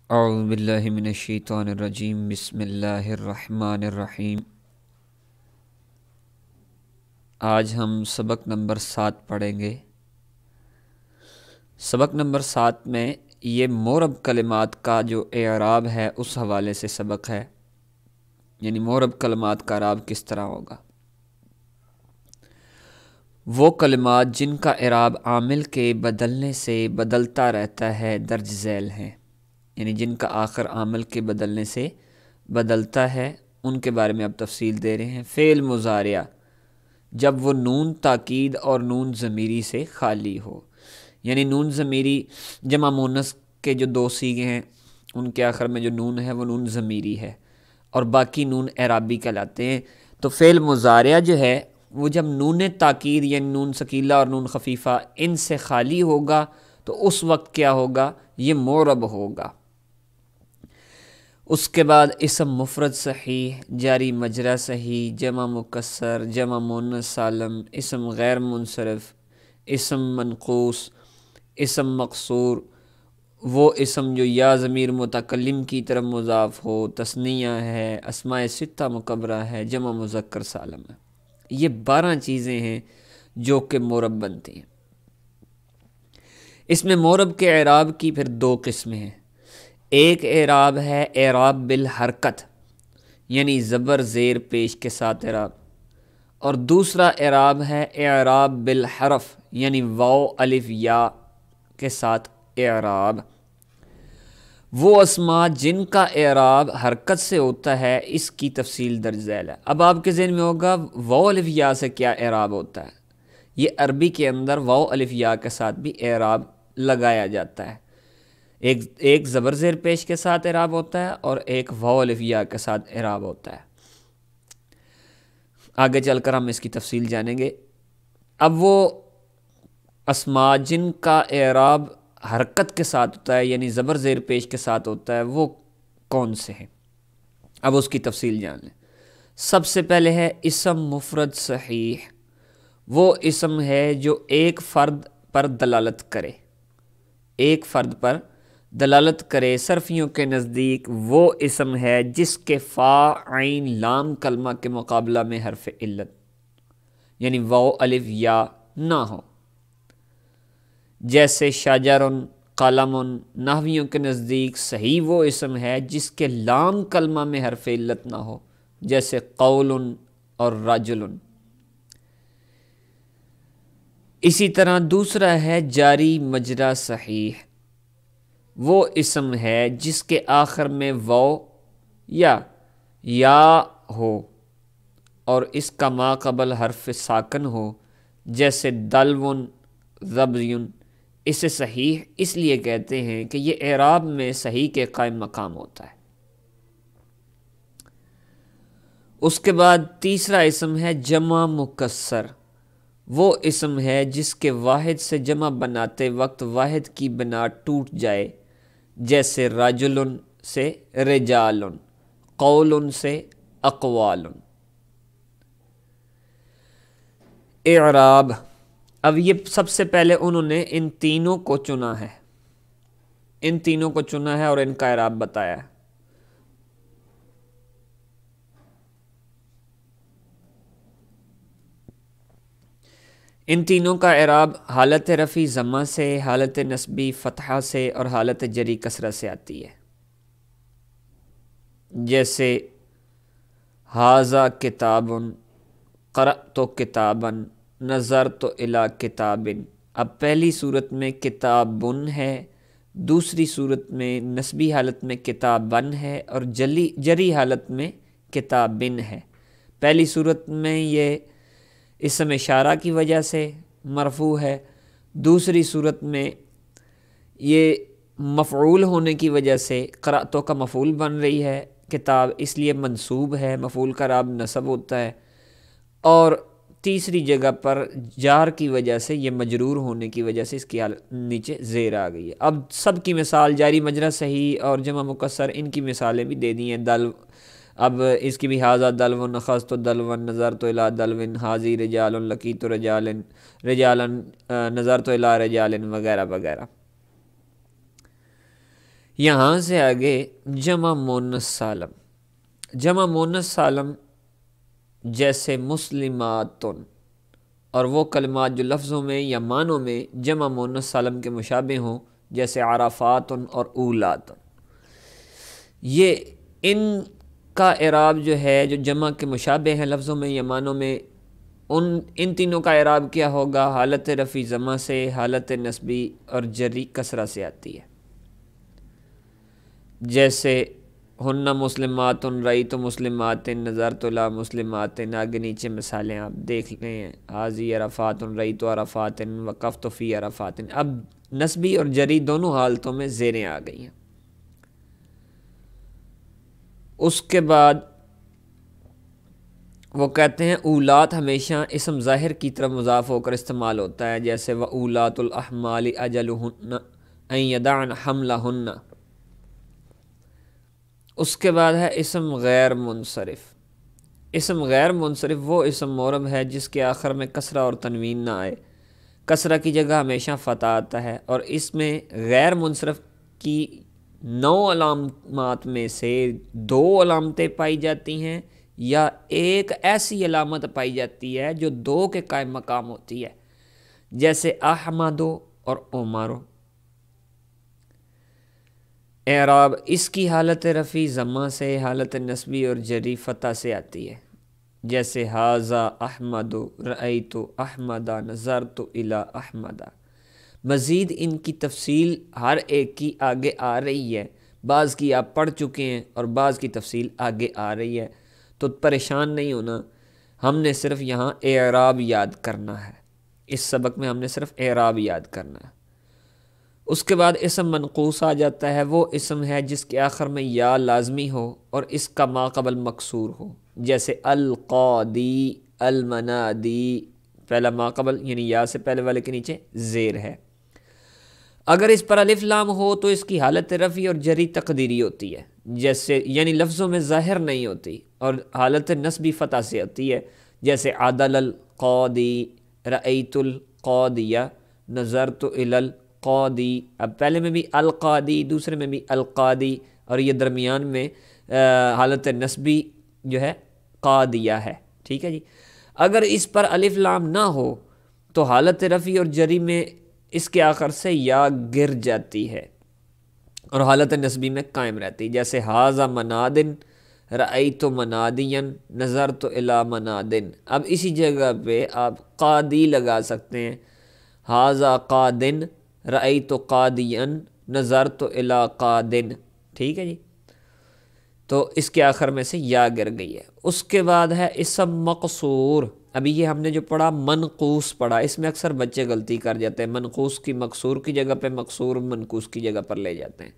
اعوذ باللہ من الشیطان الرجیم بسم اللہ الرحمن الرحیم۔ آج ہم سبق نمبر 7 پڑھیں گے۔ سبق نمبر 7 میں یہ مورب کلمات کا جو اعراب ہے اس حوالے سے سبق ہے، یعنی مورب کلمات کا اعراب کس طرح ہوگا۔ وہ کلمات جن کا اعراب عامل کے بدلنے سے بدلتا رہتا ہے درج ذیل ہیں، یعنی جن کا آخر عامل کے بدلنے سے بدلتا ہے، ان کے بارے میں اب تفصیل دے رہے ہیں۔ فعل مضارع جب وہ نون تاکید اور نون ضمیری سے خالی ہو، یعنی نون ضمیری جمع مونس کے جو 2 صیغے ہیں ان کے آخر میں جو نون ہے وہ نون ضمیری ہے اور باقی نون اعرابی کہلاتے ہیں۔ تو فعل مضارع جو ہے وہ جب نون تاکید یعنی نون ثقیلہ اور نون خفیفہ ان سے خالی ہوگا تو اس وقت کیا ہوگا، یہ مورب ہوگا۔ اس کے بعد اسم مفرد صحیح، جاری مجرا صحیح، جمع مکسر، جمع مؤنث سالم، اسم غیر منصرف، اسم منقوص، اسم مقصور، وہ اسم جو یا ضمیر متکلم کی طرف مضاف ہو، تثنیہ ہے، اسماء ستہ مکبرہ ہے، جمع مذکر سالم ہے۔ یہ 12 چیزیں ہیں جو کہ مورب بنتی ہیں۔ اس میں مورب کے اعراب کی پھر 2 قسمیں ہیں۔ ایک اعراب ہے اعراب بالحرکت، یعنی زبر زیر پیش کے ساتھ اعراب، اور دوسرا اعراب ہے اعراب بالحرف، یعنی واو الف یا کے ساتھ اعراب۔ وہ اسماء جن کا اعراب حرکت سے ہوتا ہے اس کی تفصیل درج ذیل ہے۔ اب آپ کے ذہن میں ہوگا واو الف یا سے کیا اعراب ہوتا ہے۔ یہ عربی کے اندر واو الف یا کے ساتھ بھی اعراب لگایا جاتا ہے۔ ایک زبر زیر پیش کے ساتھ اعراب ہوتا ہے اور ایک واو الف یا کے ساتھ اعراب ہوتا ہے۔ آگے چل کر ہم اس کی تفصیل جانیں گے۔ اب وہ اسماء جن کا اعراب حرکت کے ساتھ ہوتا ہے یعنی زبر زیر پیش کے ساتھ ہوتا ہے وہ کون سے ہیں، اب اس کی تفصیل جان لیں۔ سب سے پہلے ہے اسم مفرد صحیح۔ وہ اسم ہے جو ایک فرد پر دلالت کرے، ایک فرد پر دلالت کرے۔ صرفیوں کے نزدیک وہ اسم ہے جس کے فا عین لام کلمہ کے مقابلہ میں حرف علت یعنی واو الف یا نہ ہو، جیسے شجرن، قلمن۔ نحویوں کے نزدیک صحیح وہ اسم ہے جس کے لام کلمہ میں حرف علت نہ ہو، جیسے قول اور رجل۔ اسی طرح دوسرا ہے جاری مجرا صحیح۔ وہ اسم ہے جس کے آخر میں واو یا ہو اور اس کا ما قبل حرف ساکن ہو، جیسے دلون، ضبیون۔ اسے صحیح اس لیے کہتے ہیں کہ یہ اعراب میں صحیح کے قائم مقام ہوتا ہے۔ اس کے بعد تیسرا اسم ہے جمع مکسر۔ وہ اسم ہے جس کے واحد سے جمع بناتے وقت واحد کی بنا ٹوٹ جائے، جیسے رجل سے رجال، قول سے اقوال۔ اعراب، اب یہ سب سے پہلے انہوں نے ان تینوں کو چنا ہے، ان تینوں کو چنا ہے اور ان کا اعراب بتایا ہے۔ ان تینوں کا اعراب حالت رفع ضمہ سے، حالت نصبی فتحہ سے اور حالت جری کسرہ سے آتی ہے، جیسے ھذا کتاب، قرأت کتابا، نظرت الی کتاب۔ اب پہلی صورت میں کتابن ہے، دوسری صورت میں نصبی حالت میں کتابن ہے اور جری حالت میں کتابن ہے۔ پہلی صورت میں یہ اسم اشارہ کی وجہ سے مرفوع ہے، دوسری صورت میں یہ مفعول ہونے کی وجہ سے قرأتو کا مفعول بن رہی ہے کتاب، اس لیے منصوب ہے، مفعول کا اعراب نصب ہوتا ہے، اور تیسری جگہ پر جار کی وجہ سے یہ مجرور ہونے کی وجہ سے اس کی حالت نیچے زیر آ گئی ہے۔ اب سب کی مثال جاری مجرا صحیح اور جمع مکسر ان کی مثالیں بھی دے دی ہیں۔ دل، اب اس کی بھی ھذا دلون، اخذت دلون، نظرت الی دلون، ھذی رجال، لقیت رجالا، نظرت الی رجال وغیرہ وغیرہ۔ یہاں سے آگے جمع مونس سالم. جمع مونس سالم جیسے مسلماتن اور وہ کلمات جو لفظوں میں یا معنوں میں جمع مونس سالم کے مشابہ ہوں جیسے عرفاتن اور اولاتن. یہ ان کا اعراب جو ہے جو جمع کے مشابہ ہیں لفظوں میں یا معنوں میں، ان تینوں کا اعراب کیا ہوگا؟ حالت رفع ضمہ سے، حالت نصبی اور جری کسرہ سے آتی ہے. جیسے ہن مسلمات، رأیت مسلمات، نظرت الی مسلمات. آگے نیچے مثالیں آپ دیکھ لیں ہیں. حاذی عرفات، رأیت عرفات، وقفت فی عرفات. اب نصبی اور جری دونوں حالتوں میں زیریں آ گئی ہیں. اس کے بعد وہ کہتے ہیں اولات ہمیشہ اسم ظاہر کی طرف مضاف ہو کر استعمال ہوتا ہے، جیسے وَأُولَاتُ الْأَحْمَالِ أَجَلُهُنَّ أَن يَضَعْنَ حَمْلَهُنَّ. اس کے بعد ہے اسم غیر منصرف. اسم غیر منصرف وہ اسم معرب ہے جس کے آخر میں کسرہ اور تنوین نہ آئے. کسرہ کی جگہ ہمیشہ فتح آتا ہے، اور اس میں غیر منصرف کی 9 علامات میں سے 2 علامتیں پائی جاتی ہیں یا ایک ایسی علامت پائی جاتی ہے جو 2 کے قائم مقام ہوتی ہے، جیسے احمدو اور عمرو. اعراب اس کی حالت رفع ضمہ سے، حالت نصبی اور جری فتح سے آتی ہے، جیسے ھذا احمد، رأیت احمد، نظرت الی احمد. مزید ان کی تفصیل ہر ایک کی آگے آ رہی ہے. بعض کی آپ پڑھ چکے ہیں اور بعض کی تفصیل آگے آ رہی ہے، تو پریشان نہیں ہونا. ہم نے صرف یہاں اعراب یاد کرنا ہے. اس سبق میں ہم نے صرف اعراب یاد کرنا ہے. اس کے بعد اسم منقوص آ جاتا ہے. وہ اسم ہے جس کے آخر میں یا لازمی ہو اور اس کا ما قبل مکسور ہو، جیسے القاضی، المنادی. پہلا ما قبل یعنی یا سے پہلے والے کے نیچے زیر ہے. اگر اس پر الف لام ہو تو اس کی حالت رفع اور جری تقدیری ہوتی ہے، جیسے یعنی لفظوں میں ظاہر نہیں ہوتی، اور حالت نصبی فتح سے ہوتی ہے، جیسے عدل القاضی، رأیت القاضیہ، نظرت الی القاضی. اب پہلے میں بھی القاضی، دوسرے میں بھی القاضی، اور یہ درمیان میں حالت نصبی جو ہے قاضیہ ہے. ٹھیک ہے جی. اگر اس پر الف لام نہ ہو تو حالت رفع اور جری میں اس کے آخر سے یا گر جاتی ہے اور حالت نصبی میں قائم رہتی، جیسے ھذا منادن، رأیت منادیا، نظرت الی منادن. اب اسی جگہ پہ آپ قاضی لگا سکتے ہیں. ھذا قادن، رأیت قادیا، نظرت الی قادن. ٹھیک ہے جی. تو اس کے آخر میں سے یا گر گئی ہے. اس کے بعد ہے اسم مقصور. ابھی یہ ہم نے جو پڑھا منقوص پڑھا، اس میں اکثر بچے غلطی کر جاتے ہیں. منقوص کی مقصور کی جگہ پہ مقصور منقوص کی جگہ پر لے جاتے ہیں.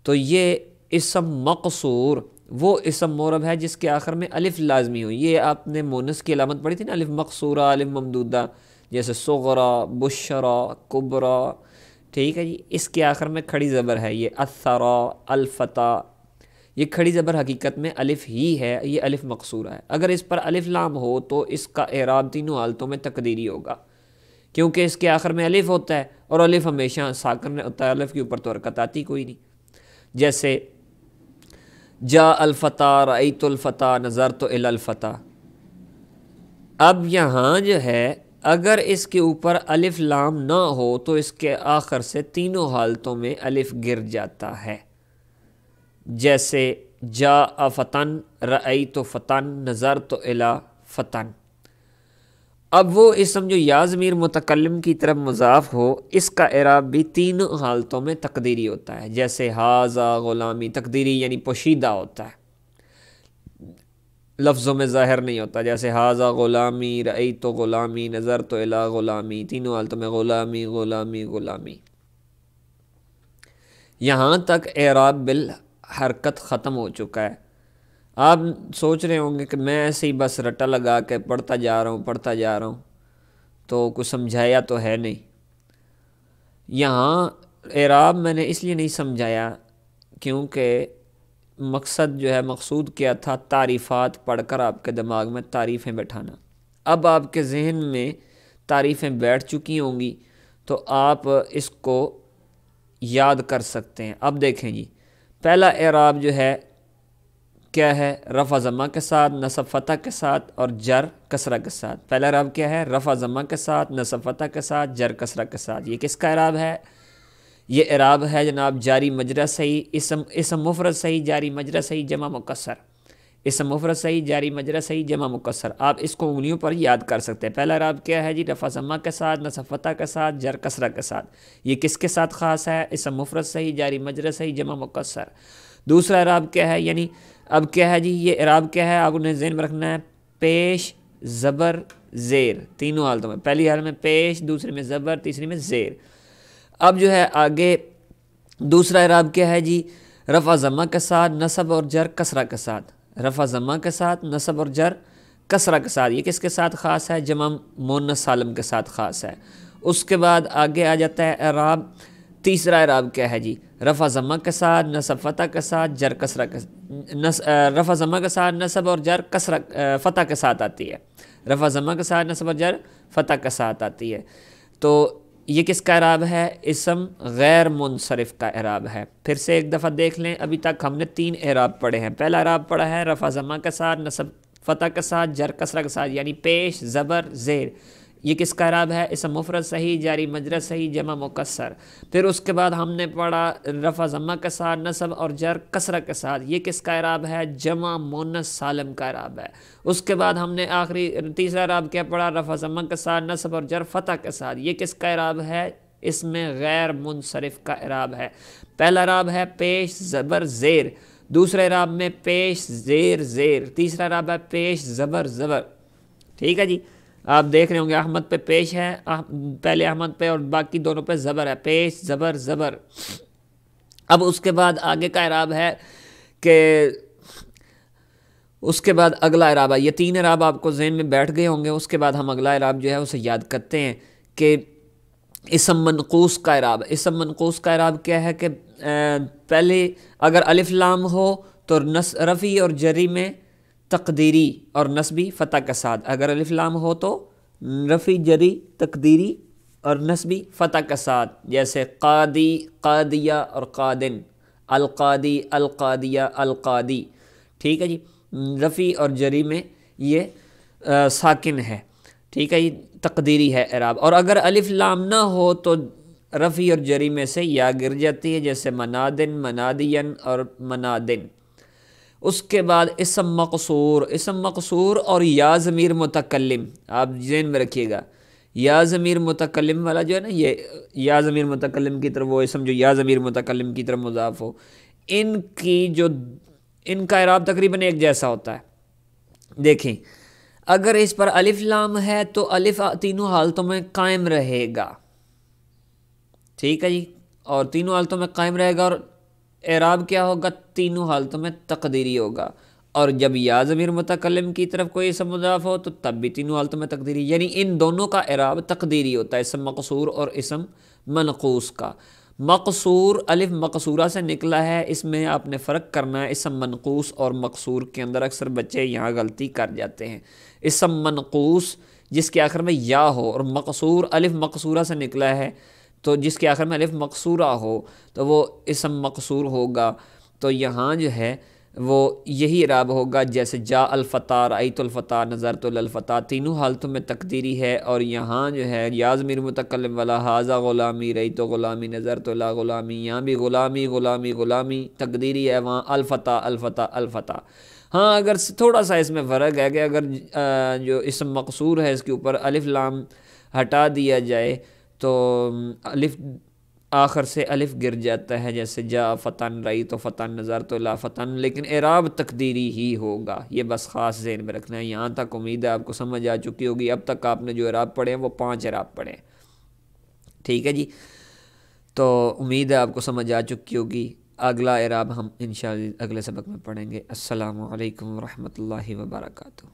تو یہ اسم مقصور وہ اسم معرب ہے جس کے آخر میں الف لازمی ہو. یہ آپ نے مونس کی علامت پڑھی تھی نا، الف مقصورہ، الف ممدودہ، جیسے صغرا، بشرا، کبرا. ٹھیک ہے جی. اس کے آخر میں کھڑی زبر ہے، یہ اثرا، الفتح. یہ کھڑی زبر حقیقت میں الف ہی ہے، یہ الف مقصورہ ہے. اگر اس پر الف لام ہو تو اس کا اعراب تینوں حالتوں میں تقدیری ہوگا، کیونکہ اس کے آخر میں الف ہوتا ہے، اور الف ہمیشہ ساکن ہوتا ہے، الف کے اوپر تو حرکت آتی کوئی نہیں. جیسے جاء الفتح، رأیت الفتح، نظرت الی الفتح. اب یہاں جو ہے اگر اس کے اوپر الف لام نہ ہو تو اس کے آخر سے تینوں حالتوں میں الف گر جاتا ہے، جیسے جاء فتن، رأیت فتن، نظرت الی فتن. اب وہ اسم جو یا ضمیر متکلم کی طرف مضاف ہو، اس کا اعراب بھی تینوں حالتوں میں تقدیری ہوتا ہے، جیسے ھذا غلامی. تقدیری یعنی پوشیدہ ہوتا ہے، لفظوں میں ظاہر نہیں ہوتا، جیسے ھذا غلامی، رأیت غلامی، نظرت الی غلامی. تینوں حالتوں میں غلامی غلامی غلامی. یہاں تک اعراب بالحرکت ختم ہو چکا ہے. آپ سوچ رہے ہوں گے کہ میں ایسے ہی بس رٹا لگا کے پڑھتا جا رہا ہوں تو کچھ سمجھایا تو ہے نہیں. یہاں اعراب میں نے اس لیے نہیں سمجھایا کیونکہ مقصد جو ہے، مقصود کیا تھا تعریفات پڑھ کر آپ کے دماغ میں تعریفیں بٹھانا. اب آپ کے ذہن میں تعریفیں بیٹھ چکی ہوں گی تو آپ اس کو یاد کر سکتے ہیں۔ اب دیکھیں جی، پہلا اعراب جو ہے کیا ہے؟ رفع ضمہ کے ساتھ، نصب فتح کے ساتھ اور جر کسرہ کے ساتھ۔ پہلا اعراب کیا ہے؟ رفع ضمہ کے ساتھ، نصب فتح کے ساتھ، جر کسرہ کے ساتھ۔ یہ کس کا اعراب ہے؟ یہ اعراب ہے جناب جاری مجرا صحیح، اسم مفرد صحیح، جاری مجرا صحیح، جمع مکسر۔ اسم مفرد صحیح، جاری مجرا صحیح، جمع مکسر۔ آپ اس کو انگلیوں پر یاد کر سکتے ہیں۔ پہلا اعراب کیا ہے جی؟ رفع ضمہ کے ساتھ، نصب فتح کے ساتھ، جر کسرہ کے ساتھ۔ یہ کس کے ساتھ خاص ہے؟ اسم مفرد صحیح، جاری مجرا صحیح، جمع مکسر۔ دوسرا اعراب کیا ہے؟ یعنی اب کیا ہے جی؟ یہ اعراب کیا ہے؟ آپ نے ذہن میں رکھنا ہے، پیش، زبر، زیر، تینوں حالتوں میں۔ پہلی حالت میں پیش، دوسری میں زبر، تیسری میں زیر۔ اب جو ہے آگے دوسرا اعراب کیا ہے جی؟ رفع ضمہ کے ساتھ، نصب اور جر کسرہ کے ساتھ۔ رفع ضمہ کے ساتھ، نصب اور جر کسرہ کے ساتھ۔ یہ کس کے ساتھ خاص ہے؟ جمع مؤنث سالم کے ساتھ خاص ہے۔ اس کے بعد آگے آ جاتا ہے اعراب، تیسرا اعراب کیا ہے جی؟ رفع ضمہ کے ساتھ، نصب فتح کے ساتھ، جر کسرہ کے رفع ضمہ کے ساتھ، نصب اور جر کسرہ فتح کے ساتھ آتی ہے۔ رفع ضمہ کے ساتھ، نصب اور جر فتح کے ساتھ آتی ہے۔ تو یہ کس کا اعراب ہے؟ اسم غیر منصرف کا اعراب ہے۔ پھر سے ایک دفعہ دیکھ لیں، ابھی تک ہم نے 3 اعراب پڑھے ہیں۔ پہلا اعراب پڑھا ہے رفع ضمہ کے ساتھ، نصب فتح کے ساتھ، جر کسرہ کے ساتھ، یعنی پیش، زبر، زیر۔ یہ کس کا اعراب ہے؟ اسم مفرد صحیح، جاری مجرا صحیح، جمع مکسر۔ پھر اس کے بعد ہم نے پڑھا رفع ضمہ کے ساتھ، نصب اور جر کسرہ کے ساتھ۔ یہ کس کا اعراب ہے؟ جمع مؤنث سالم کا اعراب ہے۔ اس کے بعد ہم نے آخری تیسرا اعراب کیا پڑھا؟ رفع ضمہ کے ساتھ، نصب اور جر فتح کے ساتھ۔ یہ کس کا اعراب ہے؟ اس میں غیر منصرف کا اعراب ہے۔ پہلا اعراب ہے پیش، زبر، زیر۔ دوسرے اعراب میں پیش، زیر، زیر۔ تیسرا اعراب ہے پیش، زبر، زبر۔ ٹھیک ہے جی؟ آپ دیکھ رہے ہوں گے احمد پہ پیش ہے، پہلے احمد پہ، اور باقی دونوں پہ زبر ہے، پیش، زبر، زبر۔ اب اس کے بعد آگے کا اعراب ہے کہ اس کے بعد اگلا اعراب ہے۔ یہ 3 اعراب آپ کو ذہن میں بیٹھ گئے ہوں گے۔ اس کے بعد ہم اگلا اعراب جو ہے اسے یاد کرتے ہیں کہ اسم منقوص کا اعراب۔ اسم منقوص کا اعراب کیا ہے کہ پہلے اگر الف لام ہو تو رفعی اور جری میں تقدیری اور نسبی فتح کے ساتھ۔ اگر الف لام ہو تو رفعی، جری، تقدیری اور نسبی فتح کے ساتھ، جیسے قادی، قادیہ اور قادن، القادی، القادیہ، القادی۔ ٹھیک ہے جی؟ رفعی اور جری میں یہ ساکن ہے۔ ٹھیک ہے جی؟ تقدیری ہے اعراب۔ اور اگر الف لام نہ ہو تو رفعی اور جری میں سے یا گر جاتی ہے، جیسے منادن، منادین اور منادن۔ اس کے بعد اسم مقصور، اسم مقصور اور یا ضمیر متکلم، آپ ذہن میں رکھیے گا، یا ضمیر متکلم والا جو ہے نا، یہ یا ضمیر متکلم کی طرف، وہ اسم جو یا ضمیر متکلم کی طرف مضاف ہو، ان کا اعراب تقریباً ایک جیسا ہوتا ہے۔ دیکھیں، اگر اس پر الف لام ہے تو الف تینوں حالتوں میں قائم رہے گا۔ ٹھیک ہے جی؟ اور تینوں حالتوں میں قائم رہے گا، اور اعراب کیا ہوگا؟ تینوں حالتوں میں تقدیری ہوگا۔ اور جب یا ضمیر متکلم کی طرف کوئی اسم مضاف ہو تو تب بھی تینوں حالتوں میں تقدیری، یعنی ان دونوں کا اعراب تقدیری ہوتا ہے، اسم مقصور اور اسم منقوص کا۔ مقصور الف مقصورہ سے نکلا ہے، اس میں آپ نے فرق کرنا ہے۔ اسم منقوص اور مقصور کے اندر اکثر بچے یہاں غلطی کر جاتے ہیں۔ اسم منقوص جس کے آخر میں یا ہو، اور مقصور الف مقصورہ سے نکلا ہے تو جس کے آخر میں الف مقصورہ ہو تو وہ اسم مقصور ہوگا۔ تو یہاں جو ہے وہ یہی اعراب ہوگا، جیسے جا الفتح، رأیت الفتح، نظرت الفتح، تینوں حالتوں میں تقدیری ہے۔ اور یہاں جو ہے یا ضمیر متکلم والا، ھذا غلامی، رأیت غلامی، نظرت الی غلامی، یہاں بھی غلامی، غلامی، غلامی تقدیری ہے، وہاں الفتح، الفتح، الفتح۔ ہاں اگر تھوڑا سا اس میں فرق ہے کہ اگر جو اسم مقصور ہے اس کے اوپر الف لام ہٹا دیا جائے تو الف آخر سے الف گر جاتا ہے، جیسے جا فتن، رأیت فتن، نظرت الی فتن، لیکن اعراب تقدیری ہی ہوگا۔ یہ بس خاص ذہن میں رکھنا ہے۔ یہاں تک امید ہے آپ کو سمجھ آ چکی ہوگی۔ اب تک آپ نے جو اعراب پڑھے ہیں وہ 5 اعراب پڑھے ہیں۔ ٹھیک ہے جی؟ تو امید ہے آپ کو سمجھ آ چکی ہوگی۔ اگلا اعراب ہم انشاءاللہ اگلے سبق میں پڑھیں گے۔ السلام علیکم ورحمۃ اللہ وبرکاتہ۔